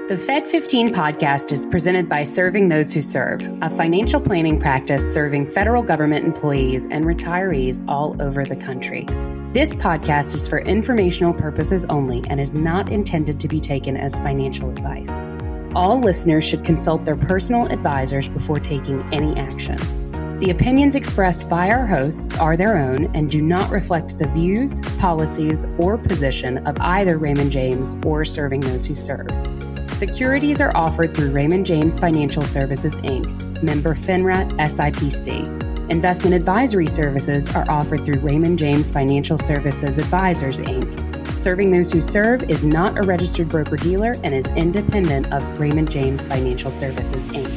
The Fed15 podcast is presented by Serving Those Who Serve, a financial planning practice serving federal government employees and retirees all over the country. This podcast is for informational purposes only and is not intended to be taken as financial advice. All listeners should consult their personal advisors before taking any action. The opinions expressed by our hosts are their own and do not reflect the views, policies, or position of either Raymond James or Serving Those Who Serve. Securities are offered through Raymond James Financial Services, Inc., member FINRA SIPC. Investment advisory services are offered through Raymond James Financial Services Advisors, Inc. Serving Those Who Serve is not a registered broker-dealer and is independent of Raymond James Financial Services, Inc.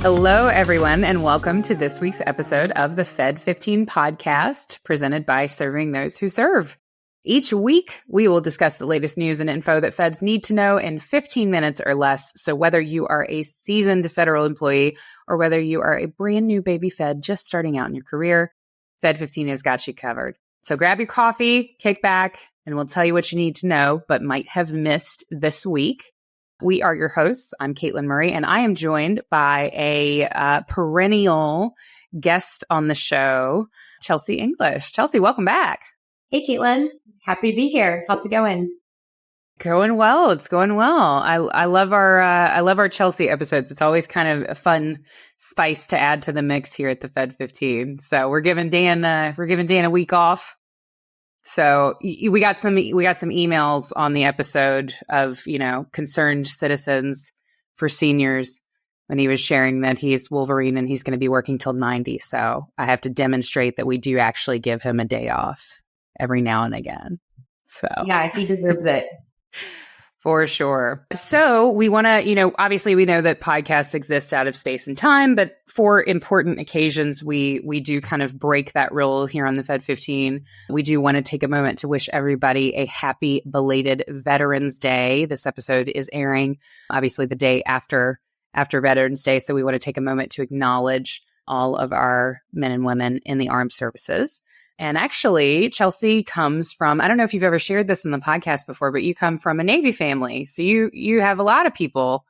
Hello, everyone, and welcome to this week's episode of the Fed15 podcast, presented by Serving Those Who Serve. Each week, we will discuss the latest news and info that feds need to know in 15 minutes or less. So whether you are a seasoned federal employee or whether you are a brand new baby Fed just starting out in your career, Fed15 has got you covered. So grab your coffee, kick back, and we'll tell you what you need to know but might have missed this week. We are your hosts. I'm Katelyn Murray, and I am joined by a perennial guest on the show, Chelsea English. Chelsea, welcome back. Hey, Katelyn. Happy to be here. How's it going? Going well. It's going well. I love our Chelsea episodes. It's always kind of a fun spice to add to the mix here at the Fed15. So we're giving Dan a week off. So we got some emails on the episode of, concerned citizens for seniors when he was sharing that he's Wolverine and he's going to be working till 90. So I have to demonstrate that we do actually give him a day off every now and again. So yeah, he deserves it. For sure. So we want to, obviously we know that podcasts exist out of space and time, but for important occasions, we do kind of break that rule here on the Fed15. We do want to take a moment to wish everybody a happy belated Veterans Day. This episode is airing obviously the day after Veterans Day. So we want to take a moment to acknowledge all of our men and women in the armed services. And actually, Chelsea comes from, I don't know if you've ever shared this in the podcast before, but you come from a Navy family. So you have a lot of people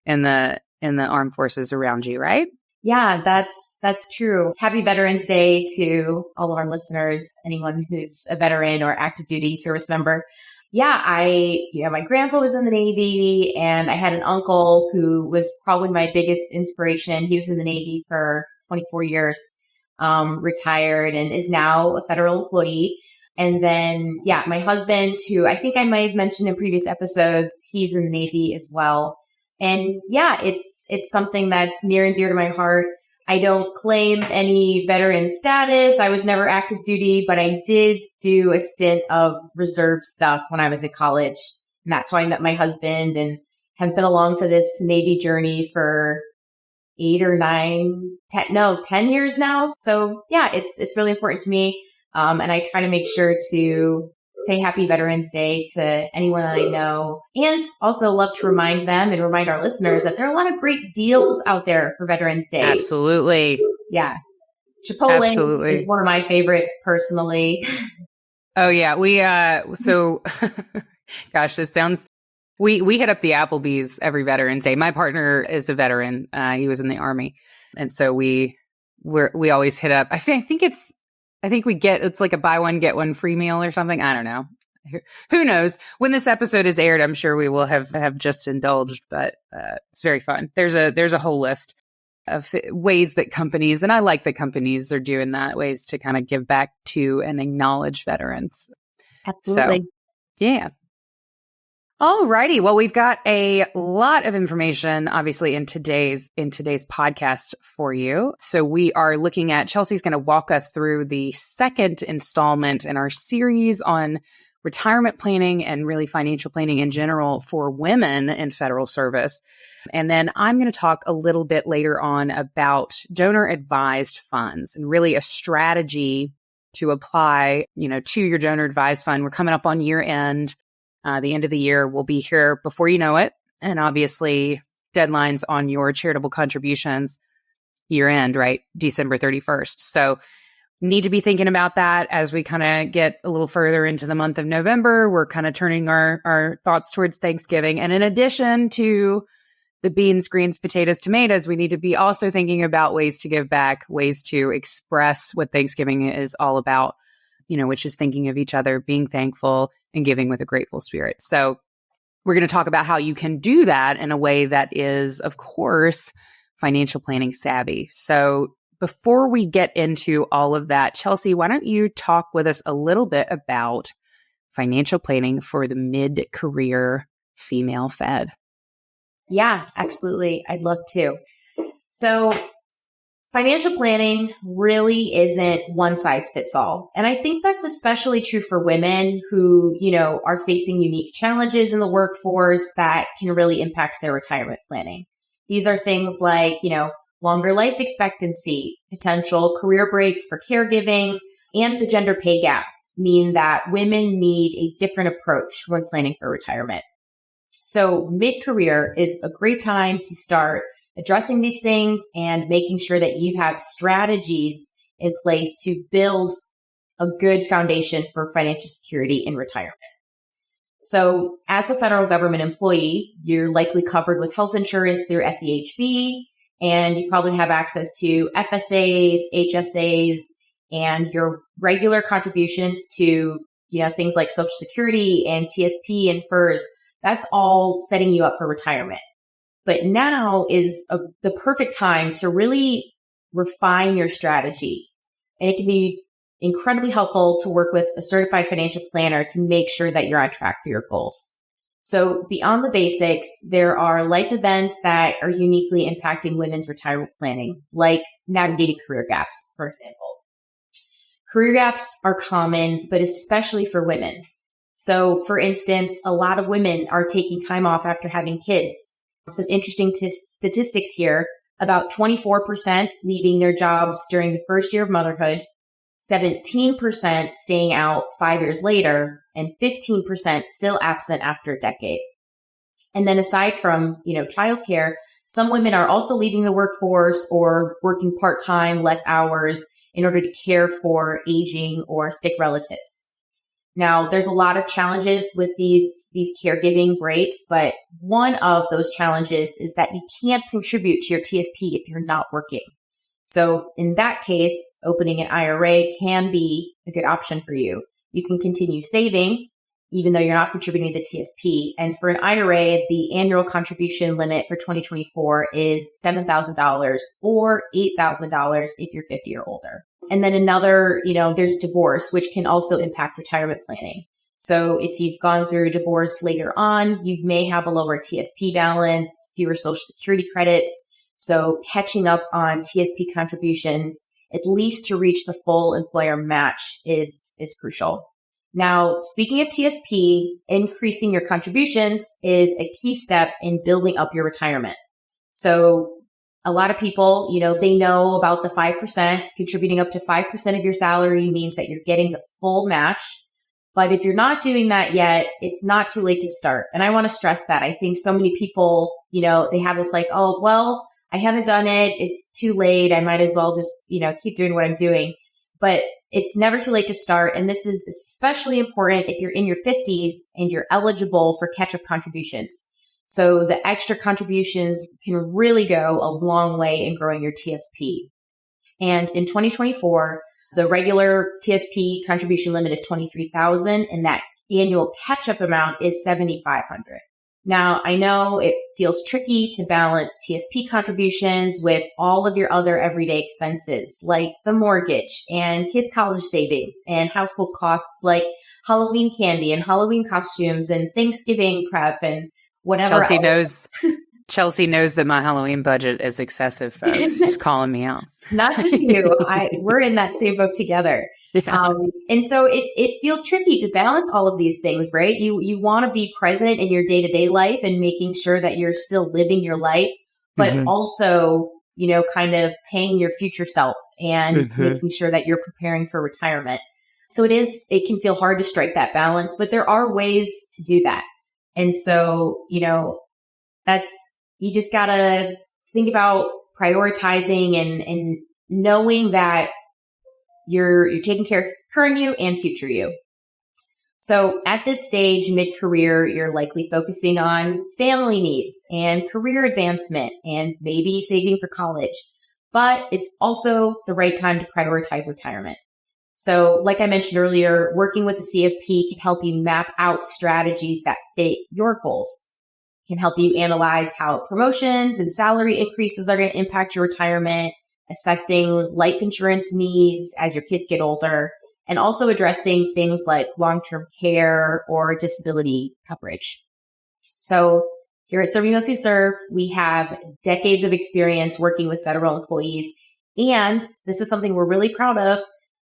in the armed forces around you, right? Yeah, that's true. Happy Veterans Day to all of our listeners, anyone who's a veteran or active duty service member. Yeah, my grandpa was in the Navy and I had an uncle who was probably my biggest inspiration. He was in the Navy for 24 years. Retired and is now a federal employee. And then, my husband, who I think I might have mentioned in previous episodes, he's in the Navy as well. And it's something that's near and dear to my heart. I don't claim any veteran status. I was never active duty, but I did do a stint of reserve stuff when I was at college. And that's how I met my husband and have been along for this Navy journey for 10 years now. So it's really important to me. And I try to make sure to say happy Veterans Day to anyone that I know, and also love to remind them and remind our listeners that there are a lot of great deals out there for Veterans Day. Absolutely. Yeah. Chipotle is one of my favorites personally. Oh yeah. Gosh, this sounds, We hit up the Applebee's every Veterans Day. My partner is a veteran. He was in the Army. And so we always hit up. I think it's like a buy one, get one free meal or something. I don't know. Who knows? When this episode is aired, I'm sure we will have just indulged, but it's very fun. There's a whole list of ways that companies, and I like that companies are doing that, ways to kind of give back to and acknowledge veterans. Absolutely. So, yeah. All righty. Well, we've got a lot of information, obviously, in today's podcast for you. So we are looking at, Chelsea's going to walk us through the second installment in our series on retirement planning and really financial planning in general for women in federal service. And then I'm going to talk a little bit later on about donor advised funds and really a strategy to apply, to your donor advised fund. We're coming up on year end. The end of the year will be here before you know it. And obviously deadlines on your charitable contributions year end, right? December 31st. So need to be thinking about that as we kind of get a little further into the month of November. We're kind of turning our thoughts towards Thanksgiving. And in addition to the beans, greens, potatoes, tomatoes, we need to be also thinking about ways to give back, ways to express what Thanksgiving is all about, which is thinking of each other, being thankful, and giving with a grateful spirit. So we're going to talk about how you can do that in a way that is, of course, financial planning savvy. So before we get into all of that, Chelsea, why don't you talk with us a little bit about financial planning for the mid-career female Fed? Yeah, absolutely. I'd love to. So financial planning really isn't one size fits all. And I think that's especially true for women who, are facing unique challenges in the workforce that can really impact their retirement planning. These are things like, longer life expectancy, potential career breaks for caregiving, and the gender pay gap mean that women need a different approach when planning for retirement. So mid-career is a great time to start addressing these things and making sure that you have strategies in place to build a good foundation for financial security in retirement. So as a federal government employee, you're likely covered with health insurance through FEHB, and you probably have access to FSAs, HSAs, and your regular contributions to, things like Social Security and TSP and FERS. That's all setting you up for retirement. But now is the perfect time to really refine your strategy. And it can be incredibly helpful to work with a certified financial planner to make sure that you're on track for your goals. So beyond the basics, there are life events that are uniquely impacting women's retirement planning, like navigating career gaps, for example. Career gaps are common, but especially for women. So for instance, a lot of women are taking time off after having kids. Some interesting statistics here, about 24% leaving their jobs during the first year of motherhood, 17% staying out 5 years later, and 15% still absent after a decade. And then aside from, childcare, some women are also leaving the workforce or working part-time, less hours in order to care for aging or sick relatives. Now, there's a lot of challenges with these caregiving breaks, but one of those challenges is that you can't contribute to your TSP if you're not working. So in that case, opening an IRA can be a good option for you. You can continue saving, even though you're not contributing to the TSP. And for an IRA, the annual contribution limit for 2024 is $7,000 or $8,000 if you're 50 or older. And then another, there's divorce, which can also impact retirement planning. So if you've gone through a divorce later on, you may have a lower TSP balance, fewer Social Security credits. So catching up on TSP contributions, at least to reach the full employer match, is crucial. Now, speaking of TSP, increasing your contributions is a key step in building up your retirement. So a lot of people, they know about the 5%. Contributing up to 5% of your salary means that you're getting the full match. But if you're not doing that yet, it's not too late to start. And I want to stress that. I think so many people, they have this like, oh, well, I haven't done it. It's too late. I might as well just, keep doing what I'm doing. But it's never too late to start. And this is especially important if you're in your 50s and you're eligible for catch-up contributions. So the extra contributions can really go a long way in growing your TSP. And in 2024, the regular TSP contribution limit is $23,000, and that annual catch-up amount is $7,500. Now, I know it feels tricky to balance TSP contributions with all of your other everyday expenses, like the mortgage and kids' college savings and household costs like Halloween candy and Halloween costumes and Thanksgiving prep and whatever. Chelsea knows that my Halloween budget is excessive, folks. She's calling me out. Not just you. We're in that same boat together. Yeah. And so it feels tricky to balance all of these things, right? You want to be present in your day-to-day life and making sure that you're still living your life, but also, kind of paying your future self and making sure that you're preparing for retirement. So it can feel hard to strike that balance, but there are ways to do that. And so, you just gotta think about prioritizing and knowing that, you're taking care of current you and future you. So at this stage, mid-career, you're likely focusing on family needs and career advancement and maybe saving for college. But it's also the right time to prioritize retirement. So like I mentioned earlier, working with the CFP can help you map out strategies that fit your goals. It can help you analyze how promotions and salary increases are going to impact your retirement, assessing life insurance needs as your kids get older, and also addressing things like long-term care or disability coverage. So here at Serving Those Who Serve, we have decades of experience working with federal employees. And this is something we're really proud of.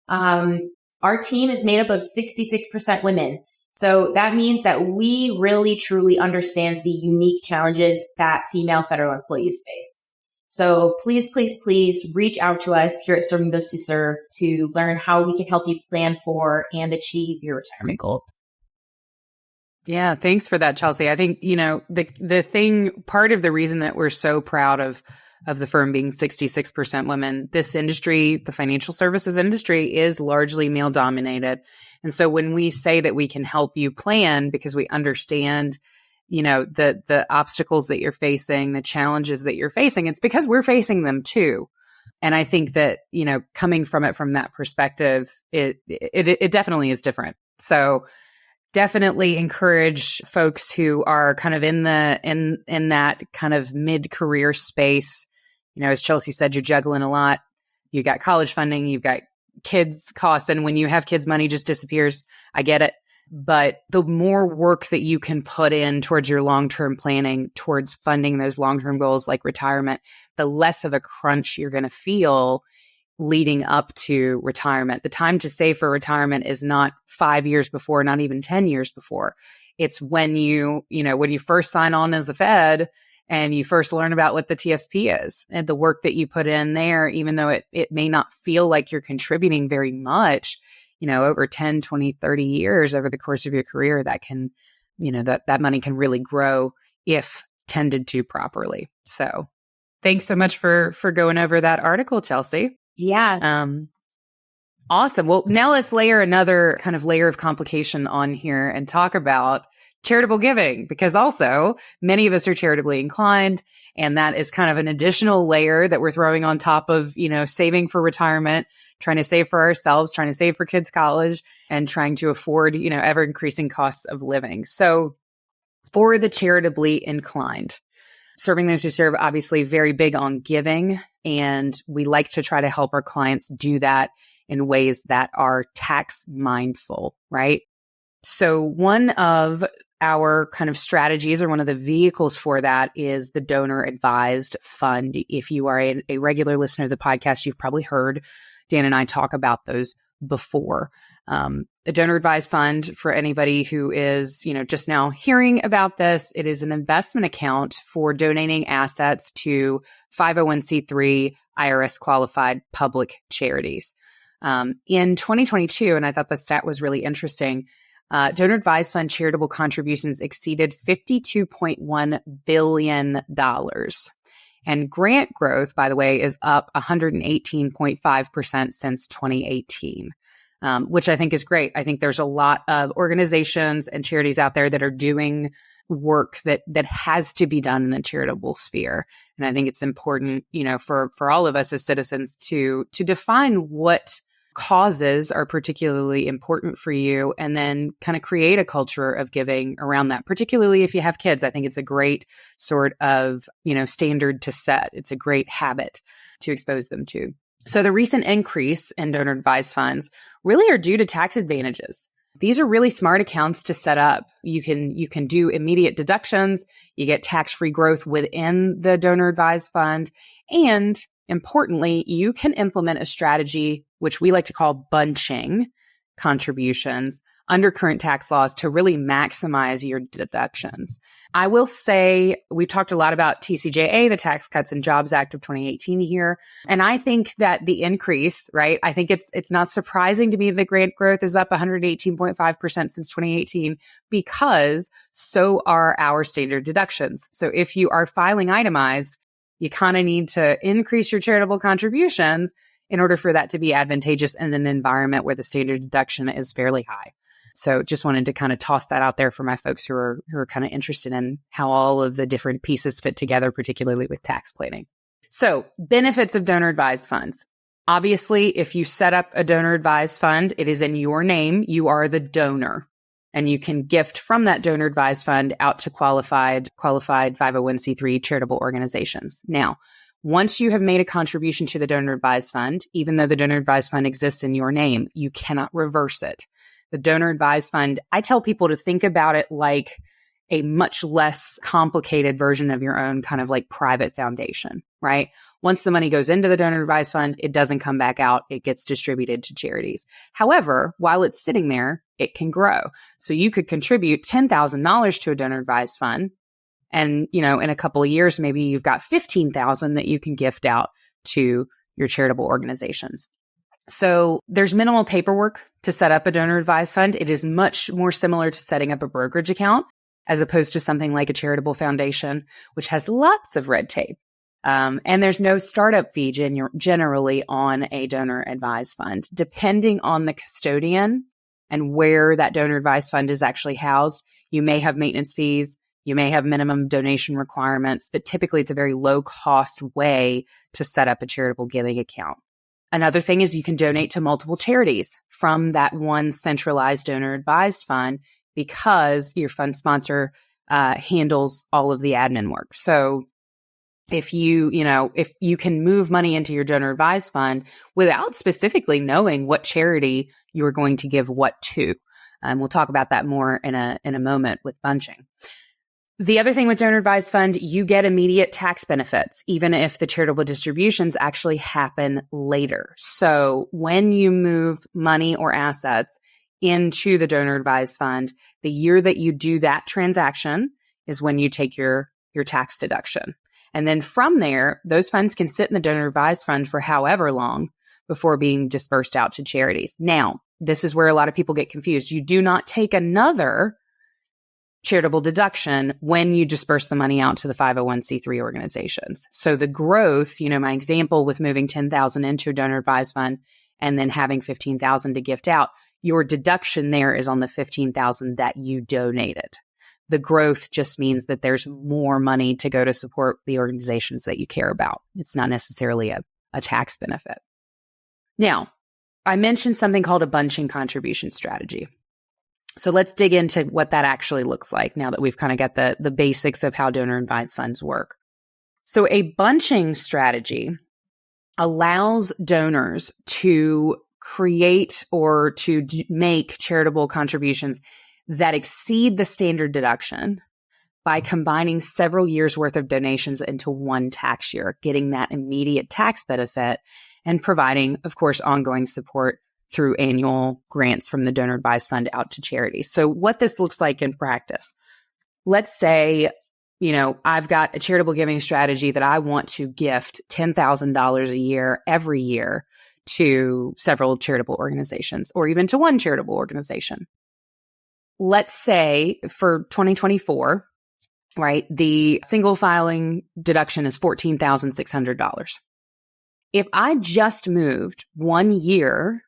Our team is made up of 66% women. So that means that we really, truly understand the unique challenges that female federal employees face. So please, please, please reach out to us here at Serving Those Who Serve to learn how we can help you plan for and achieve your retirement goals. Yeah, thanks for that, Chelsea. I think, the thing, part of the reason that we're so proud of the firm being 66% women, this industry, the financial services industry, is largely male dominated. And so when we say that we can help you plan because we understand the obstacles that you're facing, the challenges that you're facing, it's because we're facing them too. And I think that, coming from it from that perspective, it definitely is different. So definitely encourage folks who are kind of in that kind of mid-career space. As Chelsea said, you're juggling a lot. You got college funding, you've got kids costs, and when you have kids, money just disappears. I get it. But the more work that you can put in towards your long-term planning, towards funding those long-term goals like retirement, the less of a crunch you're going to feel leading up to retirement. The time to save for retirement is not 5 years before, not even 10 years before. It's when when you first sign on as a Fed and you first learn about what the TSP is and the work that you put in there, even though it may not feel like you're contributing very much, over 10, 20, 30 years over the course of your career, that can, that money can really grow if tended to properly. So thanks so much for going over that article, Chelsea. Yeah. Awesome. Well, now let's layer another kind of layer of complication on here and talk about charitable giving, because also many of us are charitably inclined. And that is kind of an additional layer that we're throwing on top of, saving for retirement, trying to save for ourselves, trying to save for kids' college, and trying to afford, ever increasing costs of living. So for the charitably inclined, Serving Those Who Serve, obviously very big on giving. And we like to try to help our clients do that in ways that are tax mindful, right? So one of our kind of strategies, or one of the vehicles for that, is the donor advised fund. If you are a regular listener of the podcast, you've probably heard Dan and I talk about those before. A donor advised fund, for anybody who is, just now hearing about this, it is an investment account for donating assets to 501c3 IRS qualified public charities. In 2022, and I thought the stat was really interesting, donor advised fund charitable contributions exceeded $52.1 billion. And grant growth, by the way, is up 118.5% since 2018, which I think is great. I think there's a lot of organizations and charities out there that are doing work that has to be done in the charitable sphere. And I think it's important, for all of us as citizens to define what causes are particularly important for you, and then kind of create a culture of giving around that, particularly if you have kids. I think it's a great sort of, standard to set. It's a great habit to expose them to. So the recent increase in donor advised funds really are due to tax advantages. These are really smart accounts to set up. You can do immediate deductions. You get tax-free growth within the donor advised fund. And importantly, you can implement a strategy, which we like to call bunching contributions under current tax laws, to really maximize your deductions. I will say we've talked a lot about TCJA, the Tax Cuts and Jobs Act of 2018 here. And I think that the increase, right, I think it's not surprising to me that grant growth is up 118.5% since 2018, because so are our standard deductions. So if you are filing itemized, you kind of need to increase your charitable contributions in order for that to be advantageous in an environment where the standard deduction is fairly high. So just wanted to kind of toss that out there for my folks who are kind of interested in how all of the different pieces fit together, particularly with tax planning. So benefits of donor advised funds. Obviously, if you set up a donor advised fund, it is in your name. You are the donor, and you can gift from that donor advised fund out to qualified 501c3 charitable organizations. Now, once you have made a contribution to the donor advised fund, even though the donor advised fund exists in your name, you cannot reverse it. The donor advised fund, I tell people to think about it like a much less complicated version of your own kind of like private foundation, right? Once the money goes into the donor advised fund, it doesn't come back out. It gets distributed to charities. However, while it's sitting there, it can grow. So you could contribute $10,000 to a donor advised fund. And, in a couple of years, maybe you've got $15,000 that you can gift out to your charitable organizations. So there's minimal paperwork to set up a donor advised fund. It is much more similar to setting up a brokerage account as opposed to something like a charitable foundation, which has lots of red tape. And there's no startup fee generally on a donor advised fund. Depending on the custodian and where that donor advised fund is actually housed, you may have maintenance fees, you may have minimum donation requirements, but typically it's a very low cost way to set up a charitable giving account. Another thing is you can donate to multiple charities from that one centralized donor advised fund because your fund sponsor handles all of the admin work. So if you can move money into your donor advised fund without specifically knowing what charity you're going to give what to. And we'll talk about that more in a moment with bunching. The other thing with donor advised fund, you get immediate tax benefits, even if the charitable distributions actually happen later. So when you move money or assets into the donor advised fund, the year that you do that transaction is when you take your tax deduction. And then from there, those funds can sit in the donor advised fund for however long before being dispersed out to charities. Now, this is where a lot of people get confused. You do not take another charitable deduction when you disperse the money out to the 501c3 organizations. So the growth, my example with moving $10,000 into a donor advised fund and then having $15,000 to gift out, your deduction there is on the $15,000 that you donated. The growth just means that there's more money to go to support the organizations that you care about. It's not necessarily a tax benefit. Now, I mentioned something called a bunching contribution strategy. So let's dig into what that actually looks like now that we've kind of got the basics of how donor advised funds work. So a bunching strategy allows donors to create or to make charitable contributions that exceed the standard deduction by combining several years worth of donations into one tax year, getting that immediate tax benefit and providing, of course, ongoing support through annual grants from the donor advised fund out to charities. So what this looks like in practice, let's say, I've got a charitable giving strategy that I want to gift $10,000 a year every year to several charitable organizations or even to one charitable organization. Let's say for 2024, right, the single filing deduction is $14,600. If I just moved 1 year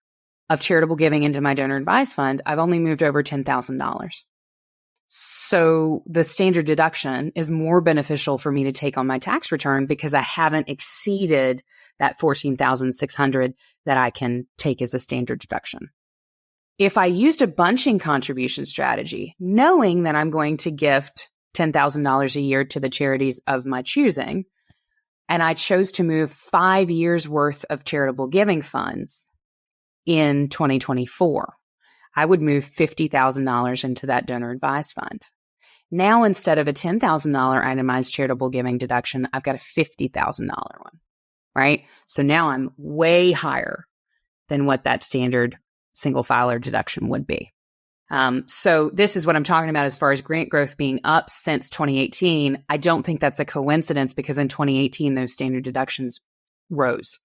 of charitable giving into my donor advised fund, I've only moved over $10,000. So the standard deduction is more beneficial for me to take on my tax return because I haven't exceeded that $14,600 that I can take as a standard deduction. If I used a bunching contribution strategy, knowing that I'm going to gift $10,000 a year to the charities of my choosing, and I chose to move 5 years worth of charitable giving funds in 2024, I would move $50,000 into that donor advised fund. Now, instead of a $10,000 itemized charitable giving deduction, I've got a $50,000 one, right? So now I'm way higher than what that standard single filer deduction would be. So this is what I'm talking about as far as grant growth being up since 2018. I don't think that's a coincidence because in 2018, those standard deductions rose.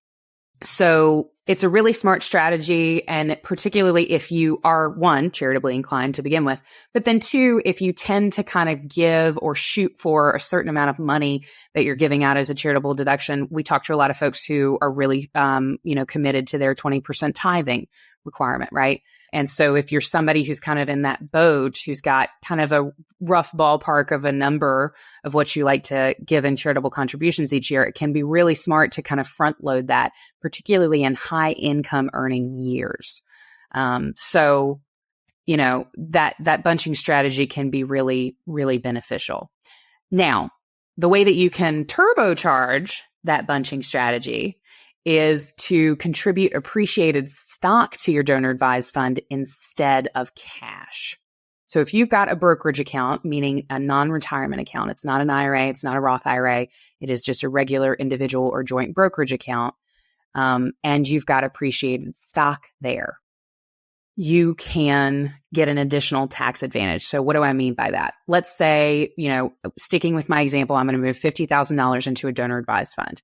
So It's a really smart strategy. And particularly if you are, one, charitably inclined to begin with, but then two, if you tend to kind of give or shoot for a certain amount of money that you're giving out as a charitable deduction. We talk to a lot of folks who are really, committed to their 20% tithing requirement, right? And so if you're somebody who's kind of in that boat, who's got kind of a rough ballpark of a number of what you like to give in charitable contributions each year, it can be really smart to kind of front load that, particularly in high income earning years. So that bunching strategy can be really, really beneficial. Now, the way that you can turbocharge that bunching strategy is to contribute appreciated stock to your donor advised fund instead of cash. So if you've got a brokerage account, meaning a non-retirement account, it's not an IRA, it's not a Roth IRA, it is just a regular individual or joint brokerage account, and you've got appreciated stock there, you can get an additional tax advantage. So what do I mean by that? Let's say, sticking with my example, I'm going to move $50,000 into a donor advised fund.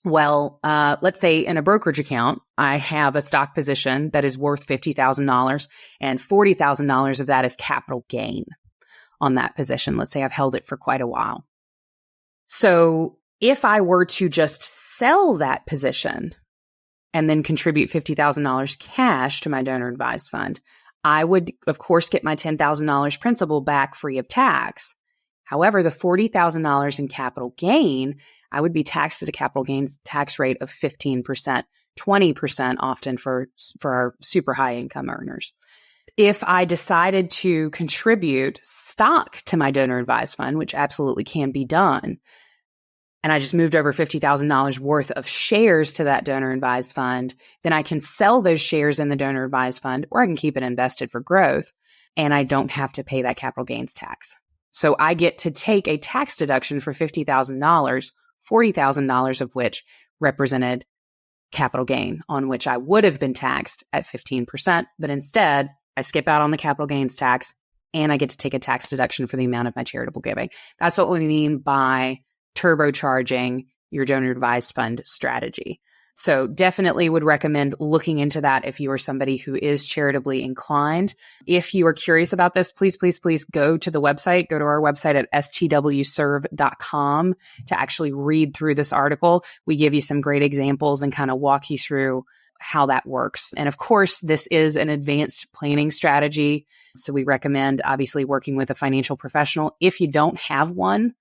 Well, let's say in a brokerage account, I have a stock position that is worth $50,000 and $40,000 of that is capital gain on that position. Let's say I've held it for quite a while. So if I were to just sell that position and then contribute $50,000 cash to my donor advised fund, I would, of course, get my $10,000 principal back free of tax. However, the $40,000 in capital gain, I would be taxed at a capital gains tax rate of 15%, 20% often for our super high income earners. If I decided to contribute stock to my donor advised fund, which absolutely can be done, and I just moved over $50,000 worth of shares to that donor advised fund, then I can sell those shares in the donor advised fund, or I can keep it invested for growth, and I don't have to pay that capital gains tax. So I get to take a tax deduction for $50,000, $40,000 of which represented capital gain, on which I would have been taxed at 15%, but instead I skip out on the capital gains tax and I get to take a tax deduction for the amount of my charitable giving. That's what we mean by turbocharging your donor advised fund strategy. So definitely would recommend looking into that if you are somebody who is charitably inclined. If you are curious about this, please go to the website, go to our website at STWServe.com to actually read through this article. We give you some great examples and kind of walk you through how that works. And of course, this is an advanced planning strategy. So we recommend obviously working with a financial professional. If you don't have one,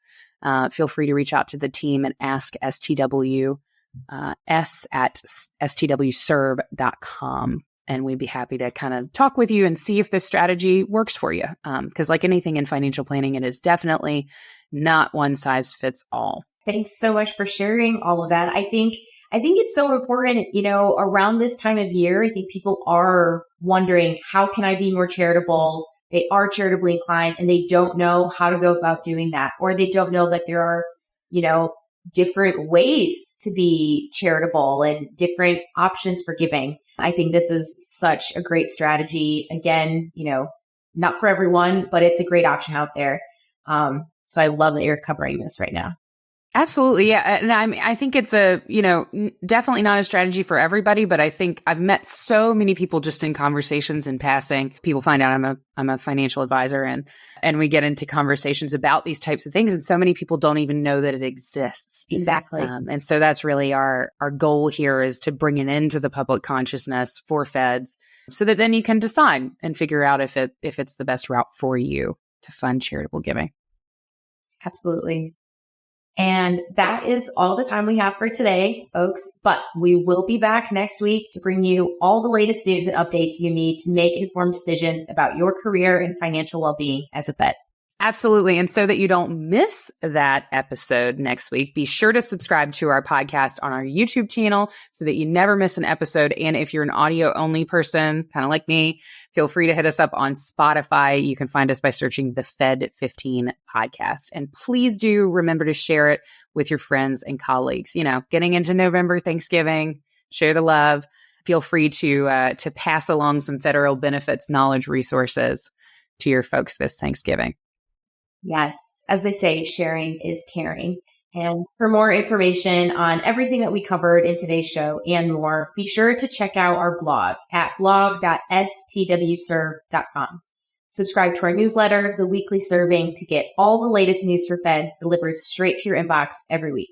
feel free to reach out to the team and ask STWS at stwserve.com. And we'd be happy to kind of talk with you and see if this strategy works for you. Because like anything in financial planning, it is definitely not one size fits all. Thanks so much for sharing all of that. I think it's so important, around this time of year, I think people are wondering, how can I be more charitable? They are charitably inclined and they don't know how to go about doing that, or they don't know that there are, different ways to be charitable and different options for giving. I think this is such a great strategy. Again, not for everyone, but it's a great option out there. So I love that you're covering this right now. Absolutely. Yeah. And I think it's definitely not a strategy for everybody, but I think I've met so many people just in conversations in passing. People find out I'm a financial advisor and we get into conversations about these types of things. And so many people don't even know that it exists. Exactly. And so that's really our goal here, is to bring it into the public consciousness for feds so that then you can decide and figure out if it's the best route for you to fund charitable giving. Absolutely. And that is all the time we have for today, folks. But we will be back next week to bring you all the latest news and updates you need to make informed decisions about your career and financial well-being as a Fed. Absolutely. And so that you don't miss that episode next week, be sure to subscribe to our podcast on our YouTube channel so that you never miss an episode. And if you're an audio only person, kind of like me, feel free to hit us up on Spotify. You can find us by searching the Fed15 podcast. And please do remember to share it with your friends and colleagues. Getting into November, Thanksgiving, share the love. Feel free to pass along some federal benefits, knowledge, resources to your folks this Thanksgiving. Yes. As they say, sharing is caring. And for more information on everything that we covered in today's show and more, be sure to check out our blog at blog.stwserve.com. Subscribe to our newsletter, The Weekly Serving, to get all the latest news for feds delivered straight to your inbox every week.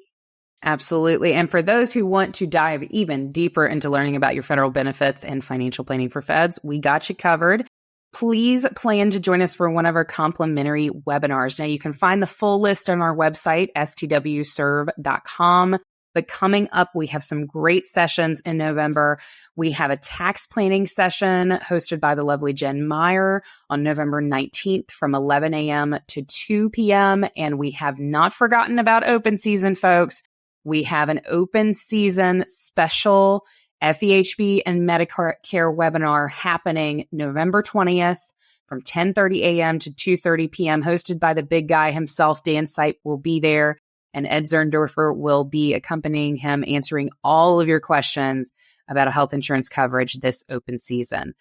Absolutely. And for those who want to dive even deeper into learning about your federal benefits and financial planning for feds, we got you covered. Please plan to join us for one of our complimentary webinars. Now, you can find the full list on our website, STWserve.com. But coming up, we have some great sessions in November. We have a tax planning session hosted by the lovely Jen Meyer on November 19th from 11 a.m. to 2 p.m. And we have not forgotten about open season, folks. We have an open season special FEHB and Medicare webinar happening November 20th from 10:30 a.m. to 2:30 p.m. hosted by the big guy himself. Dan Sipe will be there, and Ed Zerndorfer will be accompanying him, answering all of your questions about a health insurance coverage this open season.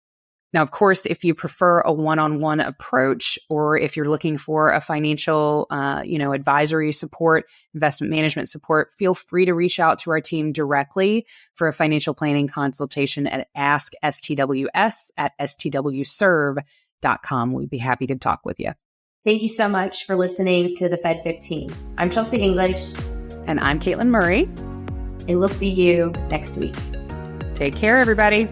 Now, of course, if you prefer a one-on-one approach, or if you're looking for a financial, advisory support, investment management support, feel free to reach out to our team directly for a financial planning consultation at askstws@stwserve.com. We'd be happy to talk with you. Thank you so much for listening to the Fed15. I'm Chelsea English. And I'm Katelyn Murray. And we'll see you next week. Take care, everybody.